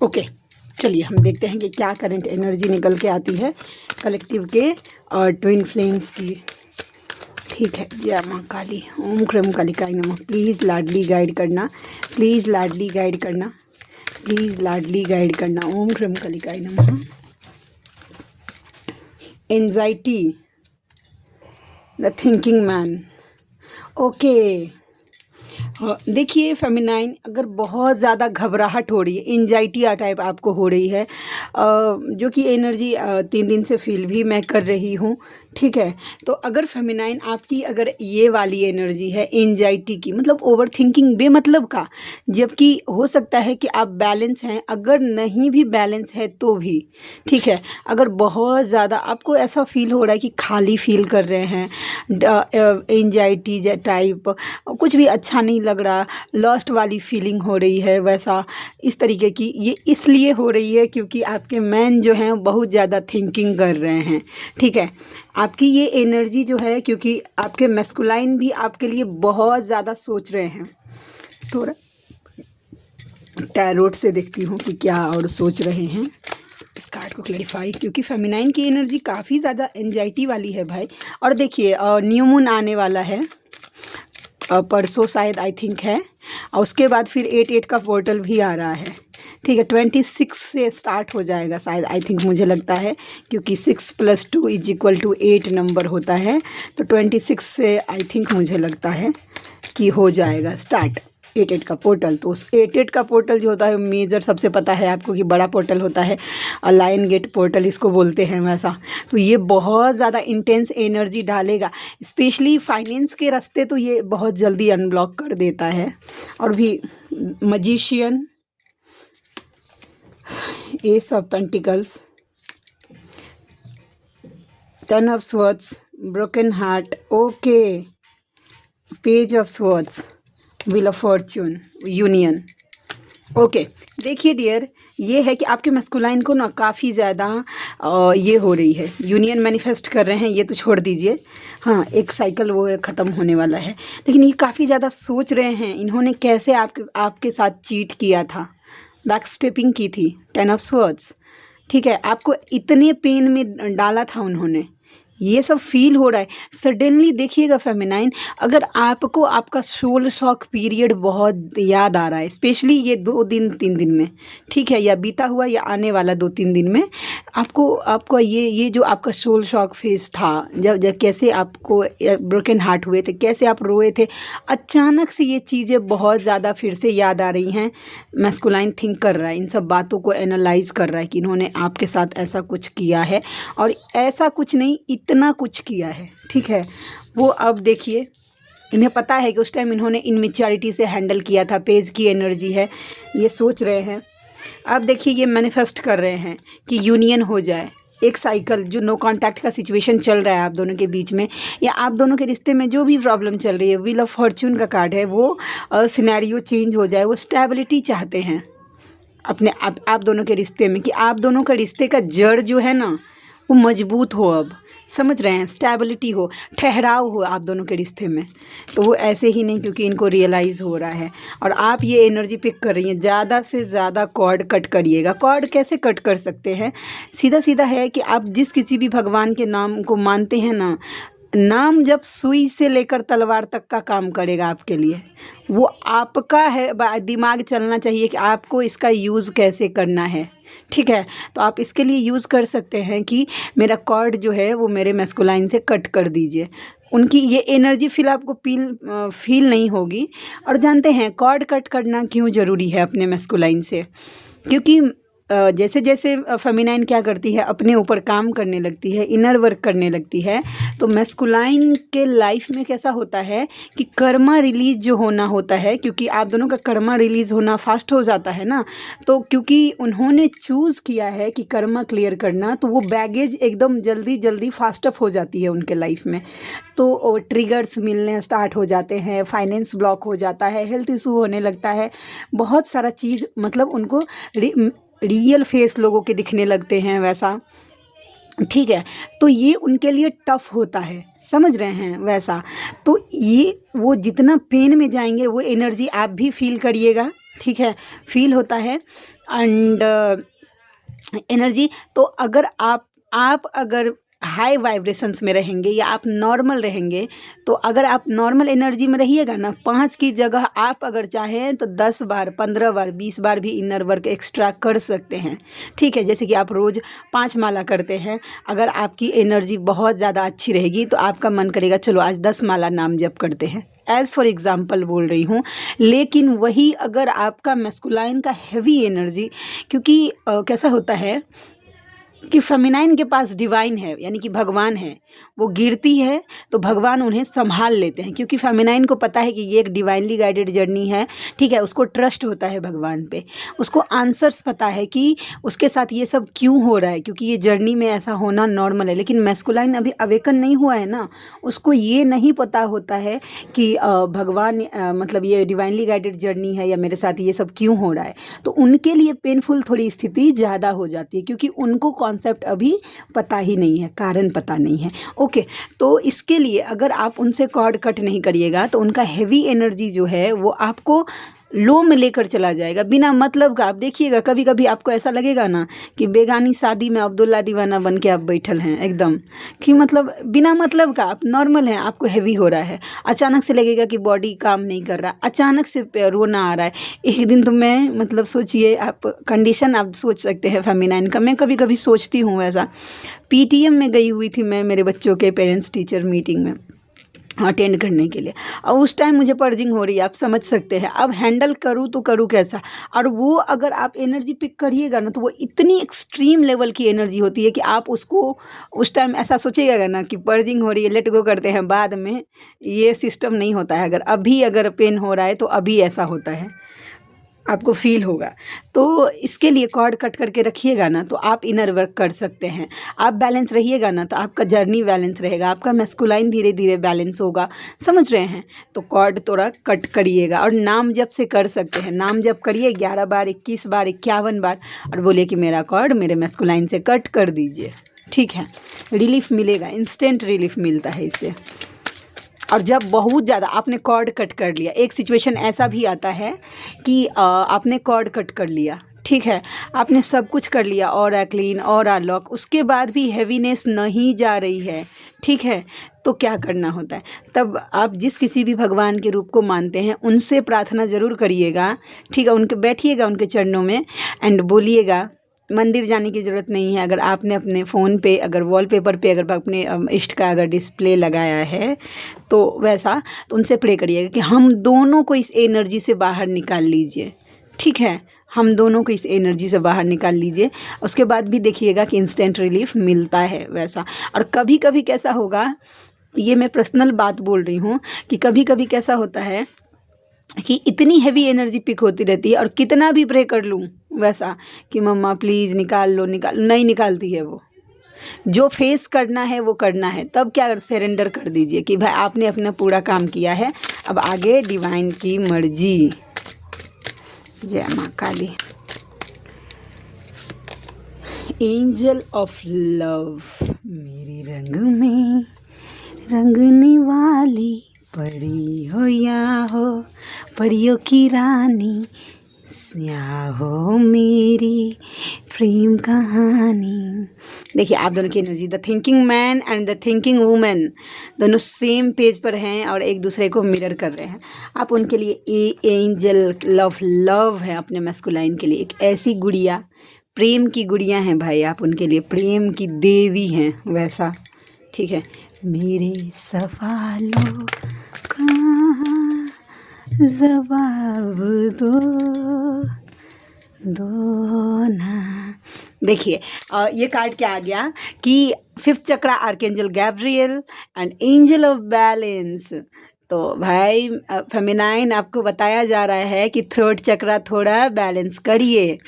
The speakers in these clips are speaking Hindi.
ओके, चलिए हम देखते हैं कि क्या करंट एनर्जी निकल के आती है कलेक्टिव के और ट्विन फ्लेम्स की। ठीक है, जय माँ काली, ओम क्रम कालिकाय नमः। प्लीज़ लाडली गाइड करना, प्लीज़ लाडली गाइड करना, प्लीज़ लाडली गाइड करना। ओम क्रम कालिकाय नमः। Anxiety, the thinking man. Okay, देखिए फेमिनाइन, अगर बहुत ज़्यादा घबराहट हो रही है, एंजाइटी टाइप आपको हो रही है, जो कि एनर्जी 3 दिन से फील भी मैं कर रही हूँ। ठीक है, तो अगर फेमिनाइन आपकी अगर ये वाली एनर्जी है एंजाइटी की, मतलब ओवर थिंकिंग बेमतलब का, जबकि हो सकता है कि आप बैलेंस हैं, अगर नहीं भी बैलेंस है तो भी ठीक है, अगर बहुत ज़्यादा आपको ऐसा फील हो रहा है कि खाली फील कर रहे हैं, एंजाइटी टाइप, कुछ भी अच्छा नहीं लग रहा, लॉस्ट वाली फीलिंग हो रही है, वैसा इस तरीके की, ये इसलिए हो रही है क्योंकि आपके मैन जो हैं बहुत ज़्यादा थिंकिंग कर रहे हैं। ठीक है, आपकी ये एनर्जी जो है, क्योंकि आपके मैस्कुलाइन भी आपके लिए बहुत ज़्यादा सोच रहे हैं। थोड़ा टैरोट से देखती हूँ कि क्या और सोच रहे हैं इस कार्ड को क्लैरिफाई, क्योंकि फेमिनाइन की एनर्जी काफ़ी ज़्यादा एंजाइटी वाली है भाई। और देखिए न्यू मून आने वाला है परसों शायद, आई थिंक है, और उसके बाद फिर 8 का पोर्टल भी आ रहा है। ठीक है, 26 से स्टार्ट हो जाएगा शायद, आई थिंक, मुझे लगता है, क्योंकि 6 + 2 = 8 नंबर होता है, तो 26 से आई थिंक मुझे लगता है कि हो जाएगा स्टार्ट 8 का पोर्टल। तो उस 8 का पोर्टल जो होता है मेजर, सबसे पता है आपको कि बड़ा पोर्टल होता है, लायन गेट पोर्टल इसको बोलते हैं वैसा। तो ये बहुत ज़्यादा इंटेंस एनर्जी डालेगा, स्पेशली फाइनेंस के रास्ते, तो ये बहुत जल्दी अनब्लॉक कर देता है। और भी magician, S of pentacles, 10 of swords, broken heart, okay, page of swords, wheel of Fortune, union. Okay, देखिए डियर, ये है कि आपके मस्कुलाइन को ना काफ़ी ज़्यादा ये हो रही है, यूनियन मैनिफेस्ट कर रहे हैं, ये तो छोड़ दीजिए। हाँ, एक साइकिल वो ख़त्म होने वाला है, लेकिन ये काफ़ी ज़्यादा सोच रहे हैं इन्होंने कैसे आपके साथ चीट किया था, बैक स्टेपिंग की थी, 10 ऑफ स्वॉर्ड्स। ठीक है, आपको इतने पेन में डाला था उन्होंने, ये सब फील हो रहा है सडनली। देखिएगा फेमिनाइन, अगर आपको आपका सोल शॉक पीरियड बहुत याद आ रहा है, स्पेशली ये 2-3 दिन में, ठीक है, या बीता हुआ या आने वाला 2-3 दिन में, आपको ये जो आपका सोल शॉक फेज था, जब कैसे आपको ब्रोकन हार्ट हुए थे, कैसे आप रोए थे, अचानक से ये चीज़ें बहुत ज़्यादा फिर से याद आ रही हैं। मैस्कुलाइन थिंक कर रहा है, इन सब बातों को एनालाइज कर रहा है कि इन्होंने आपके साथ ऐसा कुछ किया है, और ऐसा कुछ नहीं, इतना कुछ किया है। ठीक है, वो अब देखिए, इन्हें पता है कि उस टाइम इन्होंने इनमेच्योरिटी से हैंडल किया था, पेज की एनर्जी है, ये सोच रहे हैं। अब देखिए ये मैनिफेस्ट कर रहे हैं कि यूनियन हो जाए, एक साइकिल, जो नो कांटेक्ट का सिचुएशन चल रहा है आप दोनों के बीच में, या आप दोनों के रिश्ते में जो भी प्रॉब्लम चल रही है, व्हील ऑफ फॉर्च्यून का कार्ड है, वो सिनेरियो चेंज हो जाए, वो स्टेबिलिटी चाहते हैं अपने आप दोनों के रिश्ते में, कि आप दोनों का रिश्ते का जड़ जो है ना वो मजबूत हो, अब समझ रहे हैं, स्टेबिलिटी हो, ठहराव हो आप दोनों के रिश्ते में। तो वो ऐसे ही नहीं, क्योंकि इनको रियलाइज़ हो रहा है, और आप ये एनर्जी पिक कर रही हैं, ज़्यादा से ज़्यादा कॉर्ड कट करिएगा। कॉर्ड कैसे कट कर सकते हैं, सीधा सीधा है कि आप जिस किसी भी भगवान के नाम को मानते हैं ना, नाम जब सुई से लेकर तलवार तक का काम करेगा आपके लिए, वो आपका है, दिमाग चलना चाहिए कि आपको इसका यूज़ कैसे करना है। ठीक है, तो आप इसके लिए यूज़ कर सकते हैं कि मेरा कॉर्ड जो है वो मेरे मैस्कुलाइन से कट कर दीजिए, उनकी ये एनर्जी फिर आपको फील नहीं होगी। और जानते हैं कॉर्ड कट करना क्यों ज़रूरी है अपने मैस्कुलाइन से, क्योंकि जैसे जैसे फेमिनाइन क्या करती है, अपने ऊपर काम करने लगती है, इनर वर्क करने लगती है, तो मैस्कुलाइन के लाइफ में कैसा होता है कि कर्मा रिलीज जो होना होता है, क्योंकि आप दोनों का कर्मा रिलीज होना फास्ट हो जाता है ना, तो क्योंकि उन्होंने चूज़ किया है कि कर्मा क्लियर करना, तो वो बैगेज एकदम जल्दी जल्दी फास्ट अप हो जाती है उनके लाइफ में, तो ट्रिगर्स मिलने स्टार्ट हो जाते हैं, फाइनेंस ब्लॉक हो जाता है, हेल्थ इशू होने लगता है, बहुत सारा चीज़, मतलब उनको रियल फेस लोगों के दिखने लगते हैं वैसा। ठीक है, तो ये उनके लिए टफ होता है, समझ रहे हैं वैसा। तो ये वो जितना पेन में जाएंगे वो एनर्जी आप भी फील करिएगा। ठीक है, फील होता है। And energy. तो अगर आप अगर हाई वाइब्रेशंस में रहेंगे या आप नॉर्मल रहेंगे, तो अगर आप नॉर्मल एनर्जी में रहिएगा ना, 5 की जगह आप अगर चाहें तो 10 बार, 15 बार, 20 बार भी इनर वर्क एक्स्ट्रा कर सकते हैं। ठीक है, जैसे कि आप रोज़ 5 माला करते हैं, अगर आपकी एनर्जी बहुत ज़्यादा अच्छी रहेगी तो आपका मन करेगा चलो आज 10 माला नाम जप करते हैं, एज़ फॉर एग्ज़ाम्पल बोल रही हूँ। लेकिन वही अगर आपका मैस्कुलाइन का हैवी एनर्जी, क्योंकि कैसा होता है कि फेमिनाइन के पास डिवाइन है, यानी कि भगवान है, वो गिरती है तो भगवान उन्हें संभाल लेते हैं, क्योंकि फेमिनाइन को पता है कि ये एक डिवाइनली गाइडेड जर्नी है। ठीक है, उसको ट्रस्ट होता है भगवान पे, उसको आंसर्स पता है कि उसके साथ ये सब क्यों हो रहा है, क्योंकि ये जर्नी में ऐसा होना नॉर्मल है। लेकिन मैस्कुलाइन अभी अवेकन नहीं हुआ है ना, उसको ये नहीं पता होता है कि भगवान मतलब ये डिवाइनली गाइडेड जर्नी है या मेरे साथ ये सब क्यों हो रहा है। तो उनके लिए पेनफुल थोड़ी स्थिति ज़्यादा हो जाती है, क्योंकि उनको कॉन्सेप्ट अभी पता ही नहीं है, कारण पता नहीं है। ओके, तो इसके लिए अगर आप उनसे कॉर्ड कट नहीं करिएगा तो उनका हैवी एनर्जी जो है वो आपको लो में लेकर चला जाएगा बिना मतलब का। आप देखिएगा, कभी कभी आपको ऐसा लगेगा ना कि बेगानी शादी में अब्दुल्ला दीवाना बन के आप बैठल हैं एकदम, कि मतलब बिना मतलब का आप नॉर्मल हैं, आपको हैवी हो रहा है, अचानक से लगेगा कि बॉडी काम नहीं कर रहा, अचानक से रोना आ रहा है। एक दिन तो मैं मतलब सोचिए, आप कंडीशन आप सोच सकते हैं फेमिनाइन का। मैं कभी कभी सोचती हूँ ऐसा, पीटीएम में गई हुई थी मैं मेरे बच्चों के पेरेंट्स टीचर मीटिंग में अटेंड करने के लिए, और उस टाइम मुझे पर्जिंग हो रही है, आप समझ सकते हैं। अब हैंडल करूँ तो करूँ कैसा। और वो अगर आप एनर्जी पिक करिएगा ना, तो वो इतनी एक्सट्रीम लेवल की एनर्जी होती है कि आप उसको उस टाइम ऐसा सोचिएगा ना कि पर्जिंग हो रही है, लेट गो करते हैं बाद में। ये सिस्टम नहीं होता है। अगर पेन हो रहा है तो अभी ऐसा होता है, आपको फील होगा। तो इसके लिए कॉर्ड कट करके रखिएगा ना, तो आप इनर वर्क कर सकते हैं। आप बैलेंस रहिएगा ना, तो आपका जर्नी बैलेंस रहेगा, आपका मैस्कुलाइन धीरे धीरे बैलेंस होगा। समझ रहे हैं? तो कॉर्ड थोड़ा कट करिएगा, और नाम जप से कर सकते हैं। नाम जप करिए 11 बार, 21 बार, 51 बार, और बोलिए कि मेरा कॉर्ड मेरे मैस्कुलाइन से कट कर दीजिए। ठीक है, रिलीफ मिलेगा, इंस्टेंट रिलीफ मिलता है इससे। और जब बहुत ज़्यादा आपने कॉर्ड कट कर लिया, एक सिचुएशन ऐसा भी आता है कि आपने कॉर्ड कट कर लिया, ठीक है, आपने सब कुछ कर लिया, और क्लीन और लॉक, उसके बाद भी हैवीनेस नहीं जा रही है, ठीक है, तो क्या करना होता है? तब आप जिस किसी भी भगवान के रूप को मानते हैं उनसे प्रार्थना ज़रूर करिएगा, ठीक है, उनके बैठिएगा उनके चरणों में एंड बोलिएगा। मंदिर जाने की ज़रूरत नहीं है। अगर आपने अपने फ़ोन पे, अगर वॉलपेपर पे अगर अपने इष्ट का अगर डिस्प्ले लगाया है तो वैसा, तो उनसे प्रे करिएगा कि हम दोनों को इस एनर्जी से बाहर निकाल लीजिए, ठीक है, हम दोनों को इस एनर्जी से बाहर निकाल लीजिए। उसके बाद भी देखिएगा कि इंस्टेंट रिलीफ मिलता है वैसा। और कभी कभी कैसा होगा, ये मैं पर्सनल बात बोल रही हूँ, कि कभी कभी कैसा होता है कि इतनी हैवी एनर्जी पिक होती रहती है, और कितना भी प्रे कर लूँ वैसा कि मम्मा प्लीज़ निकाल लो, नहीं निकालती है वो। जो फेस करना है वो करना है। तब क्या, सरेंडर कर दीजिए कि भाई आपने अपना पूरा काम किया है, अब आगे डिवाइन की मर्जी। जय माँ काली। एंजल ऑफ लव, मेरे रंग में रंगने वाली परी हो या हो परियों की रानी, या हो मेरी प्रेम कहानी। देखिए, आप दोनों की energy, the thinking man and the thinking women, दोनों सेम पेज पर हैं और एक दूसरे को मिरर कर रहे हैं। आप उनके लिए एंजल लव लव है, अपने मैस्कुलाइन के लिए एक ऐसी गुड़िया, प्रेम की गुड़िया हैं भाई, आप उनके लिए प्रेम की देवी हैं वैसा, ठीक है। मेरे सवालों का जवाब दो ना। देखिए, ये कार्ड क्या आ गया कि 5th chakra archangel Gabriel and angel of balance. तो भाई फेमिनाइन आपको बताया जा रहा है कि थ्रोट चक्रा थोड़ा बैलेंस करिए,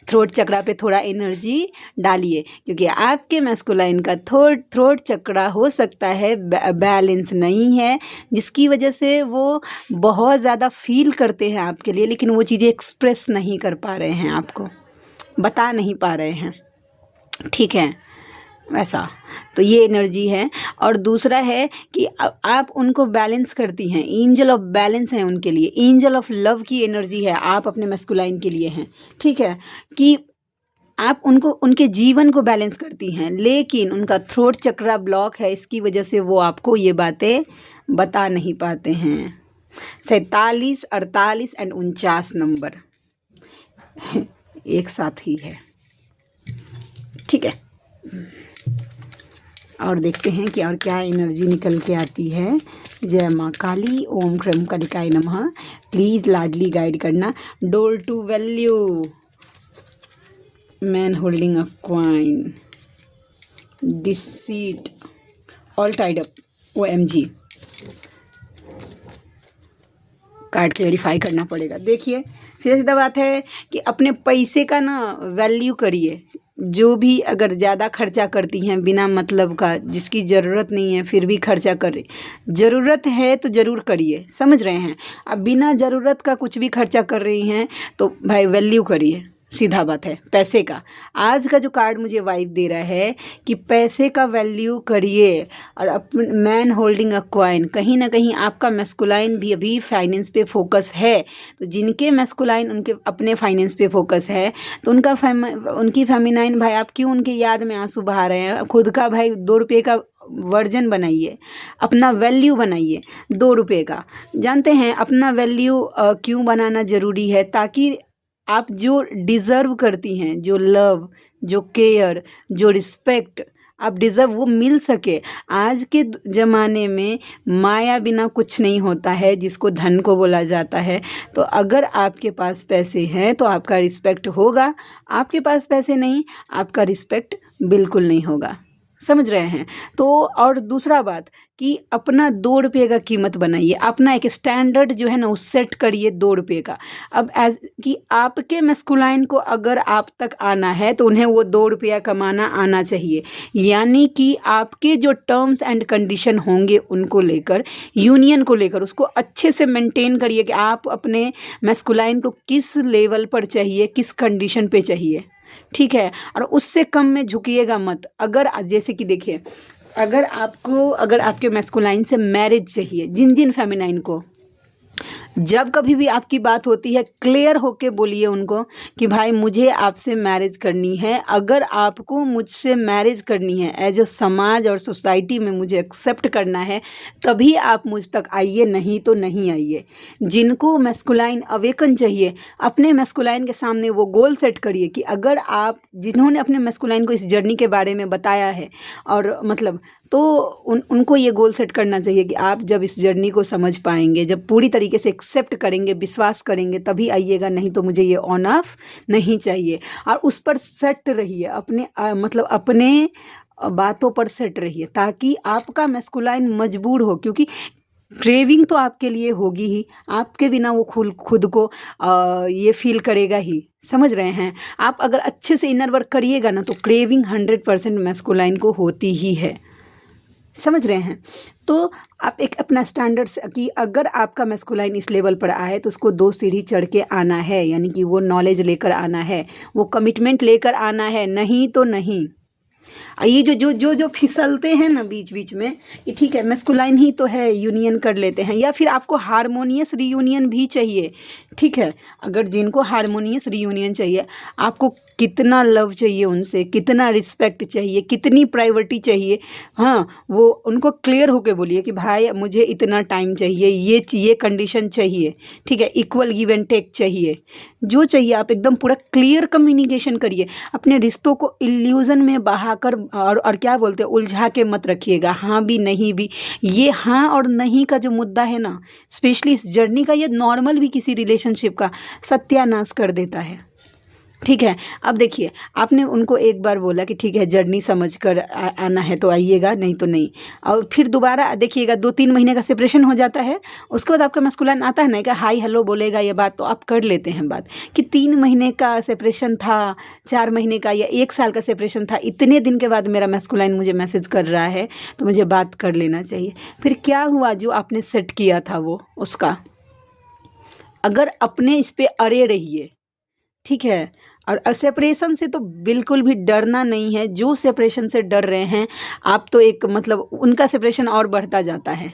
थ्रोट चक्रा पे थोड़ा एनर्जी डालिए, क्योंकि आपके मैस्कुलाइन का थ्रोट चक्रा हो सकता है बैलेंस नहीं है, जिसकी वजह से वो बहुत ज़्यादा फील करते हैं आपके लिए, लेकिन वो चीज़ें एक्सप्रेस नहीं कर पा रहे हैं, आपको बता नहीं पा रहे हैं, ठीक है। वैसा। तो ये एनर्जी है। और दूसरा है कि आप उनको बैलेंस करती हैं, एंजल ऑफ बैलेंस हैं उनके लिए, एंजल ऑफ लव की एनर्जी है आप अपने मैस्कुलाइन के लिए हैं, ठीक है, कि आप उनको उनके जीवन को बैलेंस करती हैं, लेकिन उनका थ्रोट चक्रा ब्लॉक है, इसकी वजह से वो आपको ये बातें बता नहीं पाते हैं। 47, 48 एंड 49 नंबर एक साथ ही है, ठीक है। और देखते हैं कि और क्या एनर्जी निकल के आती है। जय माँ काली, ओम क्रम कालिकाय नमः। प्लीज़ लाडली गाइड करना। Door to value, man holding a coin, deceit, all tied up, OMG। Card clarify करना पड़ेगा। देखिए सीधा सीधा बात है कि अपने पैसे का ना वैल्यू करिए। जो भी अगर ज़्यादा खर्चा करती हैं बिना मतलब का, जिसकी ज़रूरत नहीं है फिर भी खर्चा कर रही, ज़रूरत है तो ज़रूर करिए, समझ रहे हैं। अब बिना ज़रूरत का कुछ भी खर्चा कर रही हैं तो भाई वैल्यू करिए, सीधा बात है। पैसे का आज का जो कार्ड मुझे वाइब दे रहा है कि पैसे का वैल्यू करिए। और अपन मैन होल्डिंग अ क्वाइन, कहीं ना कहीं आपका मैस्कुलाइन भी अभी फाइनेंस पे फोकस है। तो जिनके मैस्कुलाइन उनके अपने फाइनेंस पे फोकस है तो उनकी फेमिनाइन भाई, आप क्यों उनके याद में आंसू बहा रहे हैं? खुद का भाई 2 रुपये का वर्जन बनाइए, अपना वैल्यू बनाइए 2 रुपये का। जानते हैं अपना वैल्यू क्यों बनाना ज़रूरी है? ताकि आप जो डिज़र्व करती हैं, जो लव, जो केयर, जो रिस्पेक्ट आप डिज़र्व, वो मिल सके। आज के ज़माने में माया बिना कुछ नहीं होता है, जिसको धन को बोला जाता है। तो अगर आपके पास पैसे हैं तो आपका रिस्पेक्ट होगा, आपके पास पैसे नहीं, आपका रिस्पेक्ट बिल्कुल नहीं होगा, समझ रहे हैं। तो और दूसरा बात कि अपना 2 रुपये का कीमत बनाइए, अपना एक स्टैंडर्ड जो है ना उस सेट करिए 2 रुपये का। अब एज कि आपके मैस्कुलाइन को अगर आप तक आना है तो उन्हें वो 2 रुपया कमाना आना चाहिए। यानी कि आपके जो टर्म्स एंड कंडीशन होंगे उनको लेकर, यूनियन को लेकर, उसको अच्छे से मेंटेन करिए कि आप अपने मैस्कुलाइन को किस लेवल पर चाहिए, किस कंडीशन पे चाहिए, ठीक है। और उससे कम में झुकिएगा मत। अगर जैसे कि देखिए, अगर आपके मैस्कुलाइन से मैरिज चाहिए, जिन फेमिनाइन को, जब कभी भी आपकी बात होती है क्लियर होके बोलिए उनको कि भाई मुझे आपसे मैरिज करनी है। अगर आपको मुझसे मैरिज करनी है, एज अ समाज और सोसाइटी में मुझे एक्सेप्ट करना है, तभी आप मुझ तक आइए, नहीं तो नहीं आइए। जिनको मैस्कुलाइन अवेकन चाहिए, अपने मैस्कुलाइन के सामने वो गोल सेट करिए कि अगर आप, जिन्होंने अपने मैस्कुलाइन को इस जर्नी के बारे में बताया है और मतलब, तो उनको ये गोल सेट करना चाहिए कि आप जब इस जर्नी को समझ पाएंगे, जब पूरी तरीके से एक्सेप्ट करेंगे, विश्वास करेंगे, तभी आइएगा, नहीं तो मुझे ये ऑन ऑफ नहीं चाहिए। और उस पर सेट रहिए, अपने मतलब अपने बातों पर सेट रहिए, ताकि आपका मैस्कुलाइन मजबूर हो। क्योंकि क्रेविंग तो आपके लिए होगी ही, आपके बिना वो खुद को ये फील करेगा ही, समझ रहे हैं। आप अगर अच्छे से इनर वर्क करिएगा ना तो क्रेविंग 100% मैस्कुलाइन को होती ही है, समझ रहे हैं। तो आप एक अपना स्टैंडर्ड कि अगर आपका मैस्कुलाइन इस लेवल पर आए तो उसको 2 सीढ़ी चढ़ के आना है, यानी कि वो नॉलेज लेकर आना है, वो कमिटमेंट लेकर आना है, नहीं तो नहीं। ये जो फिसलते हैं ना बीच बीच में, ये ठीक है, मैस्कुलाइन ही तो है, यूनियन कर लेते हैं। या फिर आपको हारमोनियस रीयूनियन भी चाहिए, ठीक है। अगर जिनको हारमोनियस रीयूनियन चाहिए, आपको कितना लव चाहिए उनसे, कितना रिस्पेक्ट चाहिए, कितनी प्राइवेटी चाहिए, हाँ, वो उनको क्लियर होके बोलिए कि भाई मुझे इतना टाइम चाहिए, ये कंडीशन चाहिए, ठीक है, इक्वल गिव एंड टेक चाहिए, जो चाहिए आप एकदम पूरा क्लियर कम्युनिकेशन करिए। अपने रिश्तों को इल्यूजन में बहाकर और क्या बोलते हैं, उलझा के मत रखिएगा, हाँ भी नहीं भी। ये हाँ और नहीं का जो मुद्दा है ना, स्पेशली इस जर्नी का, ये नॉर्मल भी किसी रिलेशनशिप का सत्यानाश कर देता है, ठीक है। अब देखिए, आपने उनको एक बार बोला कि ठीक है जर्नी समझ कर आना है तो आइएगा, नहीं तो नहीं। और फिर दोबारा देखिएगा 2-3 महीने का सेपरेशन हो जाता है, उसके बाद आपका मैस्कुलाइन आता है ना कि हाई हेलो बोलेगा, ये बात तो आप कर लेते हैं बात कि 3 महीने का सेपरेशन था, 4 महीने का या 1 साल का सेपरेशन था, इतने दिन के बाद मेरा मैस्कुलाइन मुझे मैसेज कर रहा है तो मुझे बात कर लेना चाहिए। फिर क्या हुआ, जो आपने सेट किया था वो उसका, अगर अपने इस पर अड़े रहिए, ठीक है, और सेपरेशन से तो बिल्कुल भी डरना नहीं है। जो सेपरेशन से डर रहे हैं आप, तो एक मतलब उनका सेपरेशन और बढ़ता जाता है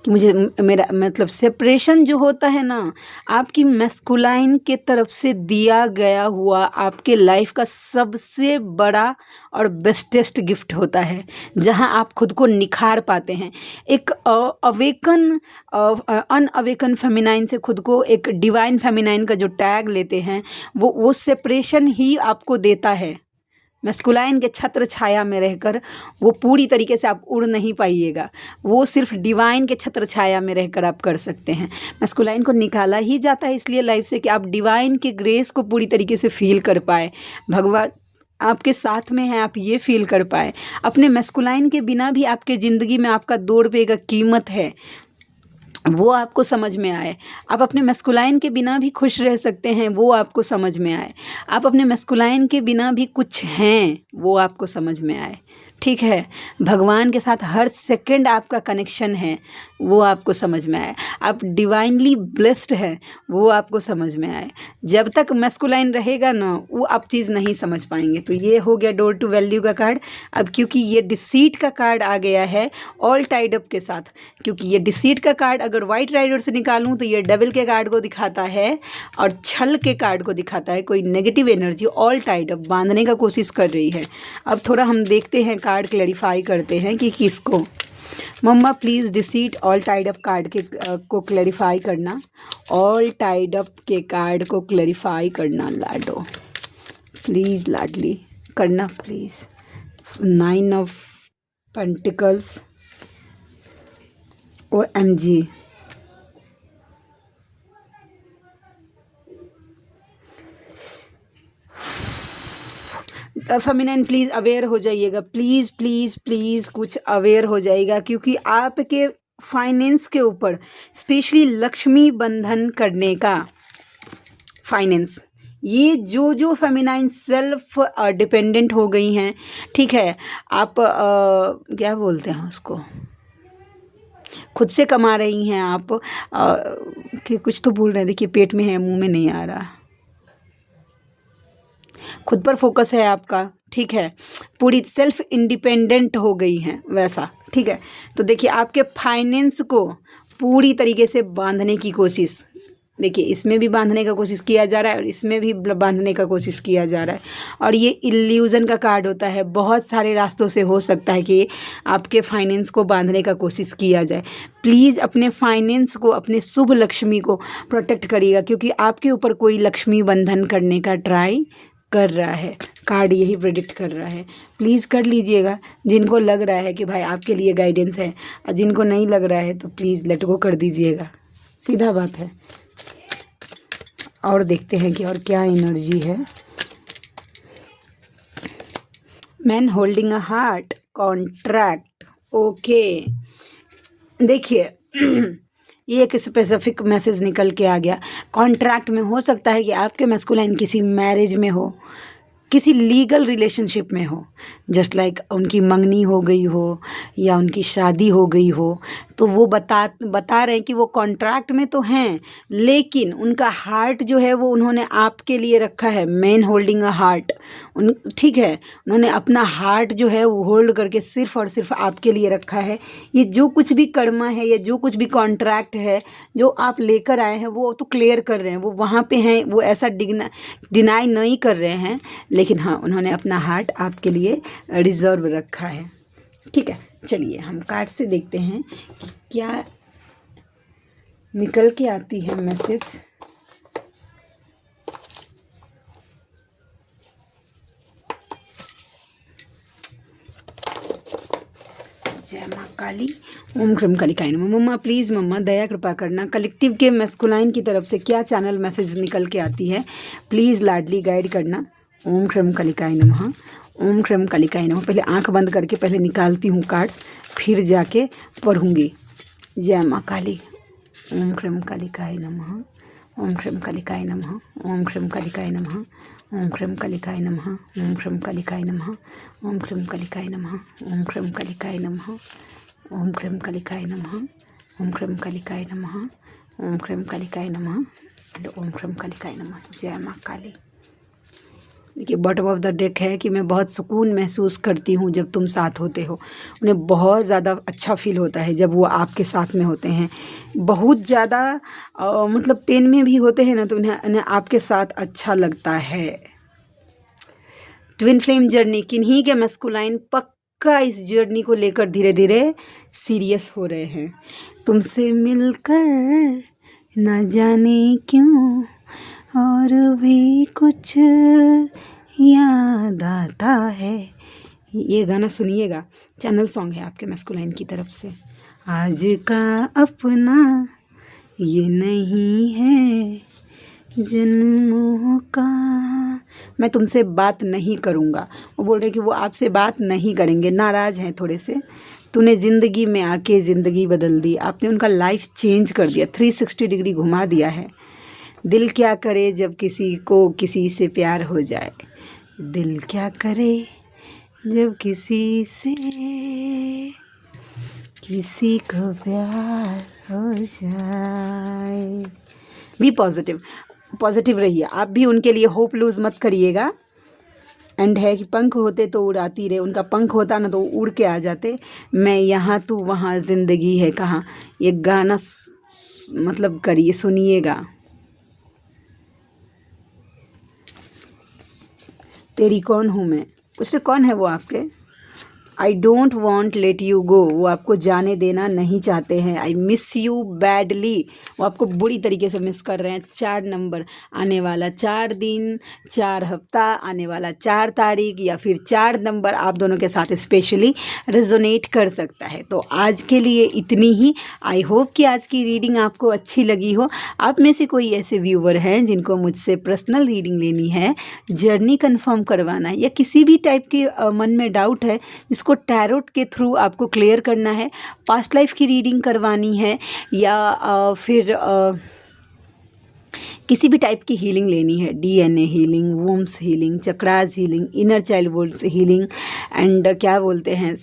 कि मुझे मेरा मतलब सेपरेशन जो होता है ना, आपकी मैस्कुलाइन के तरफ से दिया गया हुआ आपके लाइफ का सबसे बड़ा और बेस्टेस्ट गिफ्ट होता है, जहां आप खुद को निखार पाते हैं। एक अवेकन अनअवेकन फेमिनाइन से खुद को एक डिवाइन फेमिनाइन का जो टैग लेते हैं, वो सेपरेशन ही आपको देता है। मैस्कुलाइन के छत्र छाया में रहकर वो पूरी तरीके से आप उड़ नहीं पाइएगा, वो सिर्फ डिवाइन के छत्र छाया में रहकर आप कर सकते हैं। मैस्कुलाइन को निकाला ही जाता है इसलिए लाइफ से कि आप डिवाइन के ग्रेस को पूरी तरीके से फील कर पाए, भगवान आपके साथ में है, आप ये फील कर पाए। अपने मैस्कुलाइन के बिना भी आपके ज़िंदगी में आपका 2 रुपये का कीमत है, वो आपको समझ में आए। आप अपने मैस्कुलाइन के बिना भी खुश रह सकते हैं, वो आपको समझ में आए। आप अपने मैस्कुलाइन के बिना भी कुछ हैं, वो आपको समझ में आए। ठीक है, भगवान के साथ हर सेकंड आपका कनेक्शन है, वो आपको समझ में आए। आप डिवाइनली ब्लेस्ड हैं, वो आपको समझ में आए। जब तक मैस्कुलाइन रहेगा ना, वो आप चीज़ नहीं समझ पाएंगे। तो ये हो गया डोर टू वैल्यू का कार्ड। अब क्योंकि ये डिसीट का कार्ड आ गया है ऑल टाइड अप के साथ, क्योंकि ये डिसीट का कार्ड अगर वाइट राइडर से निकालूं तो ये डबल के कार्ड को दिखाता है और छल के कार्ड को दिखाता है। कोई negative energy all tied up बांधने का कोशिश कर रही है। अब थोड़ा हम देखते हैं, कार्ड क्लैरिफाई करते हैं कि किसको। मम्मा प्लीज़ डिसीट ऑल टाइड अप कार्ड के को क्लैरिफाई करना, ऑल टाइड अप के कार्ड को क्लैरिफाई करना लाडो, प्लीज़ लाडली करना please. 9 of pentacles, OMG, feminine please aware हो जाइएगा, प्लीज़ प्लीज़ प्लीज़ कुछ अवेयर हो जाइएगा, क्योंकि आपके फाइनेंस के ऊपर स्पेशली लक्ष्मी बंधन करने का फाइनेंस, ये जो फेमिनाइन सेल्फ डिपेंडेंट हो गई हैं, ठीक है, आप क्या बोलते हैं उसको, खुद से कमा रही हैं आप, कि कुछ तो बोल रहे हैं, देखिए पेट में है, मुंह में नहीं आ रहा, खुद पर फोकस है आपका, ठीक है, पूरी सेल्फ इंडिपेंडेंट हो गई हैं वैसा, ठीक है। तो देखिए आपके फाइनेंस को पूरी तरीके से बांधने की कोशिश, देखिए इसमें भी बांधने का कोशिश किया जा रहा है और इसमें भी बांधने का कोशिश किया जा रहा है। और ये इल्यूज़न का कार्ड होता है, बहुत सारे रास्तों से हो सकता है कि आपके फाइनेंस को बांधने का कोशिश किया जाए। प्लीज़ अपने फाइनेंस को, अपने शुभ लक्ष्मी को प्रोटेक्ट करिएगा, क्योंकि आपके ऊपर कोई लक्ष्मी बंधन करने का ट्राई कर रहा है, कार्ड यही प्रेडिक्ट कर रहा है। प्लीज़ कर लीजिएगा जिनको लग रहा है कि भाई आपके लिए गाइडेंस है, और जिनको नहीं लग रहा है तो प्लीज़ लेट गो कर दीजिएगा, सीधा बात है। और देखते हैं कि और क्या एनर्जी है। Man holding a heart, contract, okay. देखिए ये एक स्पेसिफिक मैसेज निकल के आ गया। कॉन्ट्रैक्ट में हो सकता है कि आपके मैस्कुलाइन किसी मैरिज में हो, किसी लीगल रिलेशनशिप में हो, जस्ट लाइक उनकी मंगनी हो गई हो या उनकी शादी हो गई हो, तो वो बता रहे हैं कि वो कॉन्ट्रैक्ट में तो हैं, लेकिन उनका हार्ट जो है वो उन्होंने आपके लिए रखा है। मैन होल्डिंग अ हार्ट, ठीक है, उन्होंने अपना हार्ट जो है वो होल्ड करके सिर्फ और सिर्फ आपके लिए रखा है। ये जो कुछ भी कर्मा है या जो कुछ भी कॉन्ट्रैक्ट है जो आप लेकर आए हैं, वो तो क्लियर कर रहे हैं, वो वहाँ पे हैं, वो ऐसा डिनाई नहीं कर रहे हैं, लेकिन हाँ उन्होंने अपना हार्ट आपके लिए रिजर्व रखा है। ठीक है, चलिए हम कार्ड से देखते हैं कि क्या निकल के आती है मैसेज। जय माँ काली, ओम क्रम कालिकाय नमः। मम्मा प्लीज़ मम्मा दया कृपा करना, कलेक्टिव के मैस्कुलाइन की तरफ से क्या चैनल मैसेज निकल के आती है, प्लीज़ लाडली गाइड करना। ओम क्रम कालिकाय नमः, ओम क्रम कालिकाय नमः। पहले आंख बंद करके पहले निकालती हूँ कार्ड्स, फिर जाके पढ़ूंगी। जय माँ काली, ओम क्रम कालिकाय नमः, ओम क्रम कालिकाय नमः, ओम क्रम कालिकाय नमः, ओम क्रम कालिकाय नमः, ओम क्रम कालिकाय नमः, ओम क्रम कालिकाय नमः, ओम क्रम कालिकाय नमः, ओम क्रम कालिकाय नमः, ओम क्रम कालिकाय नमः, ओम क्रम कालिकाय नमः, ओम क्रम कालिकाय नमः। जय माँ काली। देखिए बॉटम ऑफ द डेक है कि मैं बहुत सुकून महसूस करती हूँ जब तुम साथ होते हो। उन्हें बहुत ज़्यादा अच्छा फील होता है जब वो आपके साथ में होते हैं। बहुत ज़्यादा मतलब पेन में भी होते हैं ना, तो उन्हें आपके साथ अच्छा लगता है। ट्विन फ्लेम जर्नी, किन्हीं के मस्कुलाइन पक्का इस जर्नी को लेकर धीरे धीरे सीरियस हो रहे हैं। तुमसे मिलकर ना जाने क्यों और भी कुछ याद आता है। ये गाना सुनिएगा, चैनल सॉन्ग है आपके मस्कुलाइन की तरफ से। आज का अपना ये नहीं है जन्मों का, मैं तुमसे बात नहीं करूँगा। वो बोल रहे कि वो आपसे बात नहीं करेंगे, नाराज़ हैं थोड़े से। तूने ज़िंदगी में आके ज़िंदगी बदल दी, आपने उनका लाइफ चेंज कर दिया, 360 डिग्री घुमा दिया है। दिल क्या करे जब किसी को किसी से प्यार हो जाए, दिल क्या करे जब किसी से किसी को प्यार हो जाए। बी पॉजिटिव, पॉजिटिव रहिए आप भी, उनके लिए होप लूज़ मत करिएगा। एंड है कि पंख होते तो उड़ाती रहे, उनका पंख होता ना तो उड़ के आ जाते। मैं यहाँ तू वहाँ, ज़िंदगी है कहाँ, ये गाना मतलब करिए, सुनिएगा। तेरी कौन हूँ मैं, पूछ रहे कौन है वो आपके। I don't won't let you go, वो आपको जाने देना नहीं चाहते हैं। आई मिस यू बैडली, वो आपको बुरी तरीके से मिस कर रहे हैं। 4 नंबर आने वाला 4 दिन, 4 हफ्ता, आने वाला 4 तारीख या फिर 4 नंबर आप दोनों के साथ स्पेशली रेजोनेट कर सकता है। तो आज के लिए इतनी ही। आई होप कि आज की रीडिंग आपको अच्छी लगी हो। आप में से कोई ऐसे व्यूवर हैं जिनको मुझसे पर्सनल रीडिंग लेनी है, जर्नी कंफर्म करवाना है, या किसी भी टाइप के मन में डाउट है जिसको टैरोट के थ्रू आपको क्लियर करना है, पास्ट लाइफ की रीडिंग करवानी है, या फिर किसी भी टाइप की हीलिंग लेनी है, DNA healing, wombs healing, chakras healing, inner child worlds healing, and क्या बोलते हैं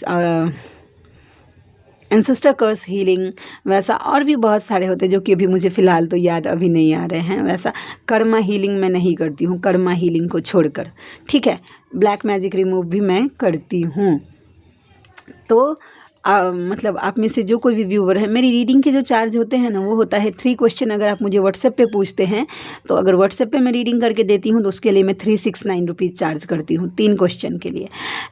एंसेस्टर कर्स हीलिंग, वैसा और भी बहुत सारे होते हैं जो कि अभी मुझे फ़िलहाल तो याद अभी नहीं आ रहे हैं। वैसा कर्मा हीलिंग मैं नहीं करती हूँ, कर्मा हीलिंग को छोड़कर, ठीक है। ब्लैक मैजिक रिमूव भी मैं करती हूँ। तो मतलब आप में से जो कोई भी व्यूवर है, मेरी रीडिंग के जो चार्ज होते हैं ना, वो होता है 3 क्वेश्चन। अगर आप मुझे व्हाट्सएप पे पूछते हैं, तो अगर व्हाट्सएप पे मैं रीडिंग करके देती हूँ तो उसके लिए मैं 369 रुपीज़ चार्ज करती हूँ 3 क्वेश्चन के लिए।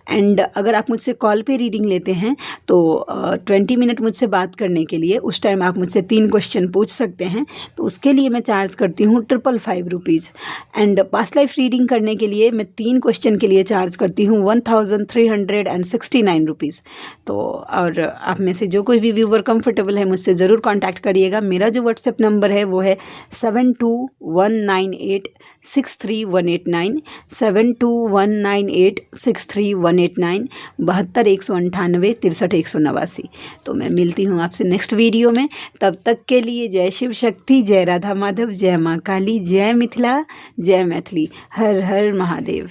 एंड अगर आप मुझसे कॉल पे रीडिंग लेते हैं तो 20 मिनट मुझसे बात करने के लिए, उस टाइम आप मुझसे 3 क्वेश्चन पूछ सकते हैं, तो उसके लिए मैं चार्ज करती हूँ 555 rupees. And past life reading करने के लिए मैं 3 क्वेश्चन के लिए चार्ज करती हूँ 1369 रुपीज़। तो और आप में से जो कोई भी व्यूवर कंफर्टेबल है मुझसे ज़रूर कांटेक्ट करिएगा। मेरा जो व्हाट्सएप नंबर है वो है 7219863189, 7219863189, 72 198 63 189। तो मैं मिलती हूँ आपसे नेक्स्ट वीडियो में। तब तक के लिए जय शिव शक्ति, जय राधा माधव, जय माँ काली, जय मिथिला, जय मैथिली, हर हर महादेव।